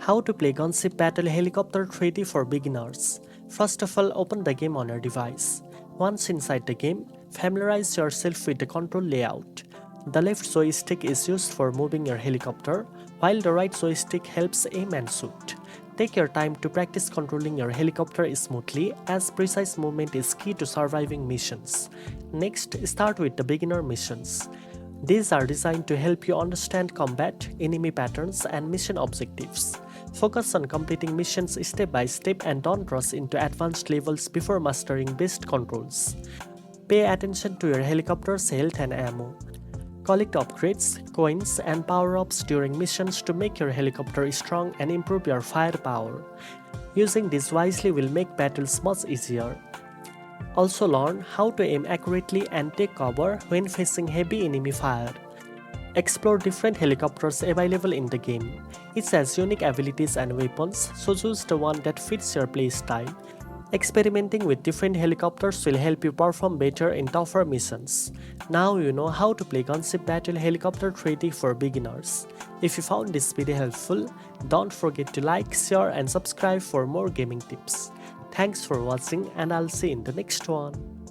How to play Gunship Battle Helicopter 3D for beginners. First of all, open the game on your device. Once inside the game, familiarize yourself with the control layout. The left joystick is used for moving your helicopter, while the right joystick helps aim and shoot. Take your time to practice controlling your helicopter smoothly, as precise movement is key to surviving missions. Next, start with the beginner missions. These are designed to help you understand combat, enemy patterns, and mission objectives. Focus on completing missions step by step and don't rush into advanced levels before mastering basic controls. Pay attention to your helicopter's health and ammo. Collect upgrades, coins, and power-ups during missions to make your helicopter strong and improve your firepower. Using this wisely will make battles much easier. Also learn how to aim accurately and take cover when facing heavy enemy fire. Explore different helicopters available in the game. Each has unique abilities and weapons, so choose the one that fits your playstyle. Experimenting with different helicopters will help you perform better in tougher missions. Now you know how to play Gunship Battle Helicopter 3D for beginners. If you found this video helpful, don't forget to like, share and subscribe for more gaming tips. Thanks for watching and I'll see you in the next one.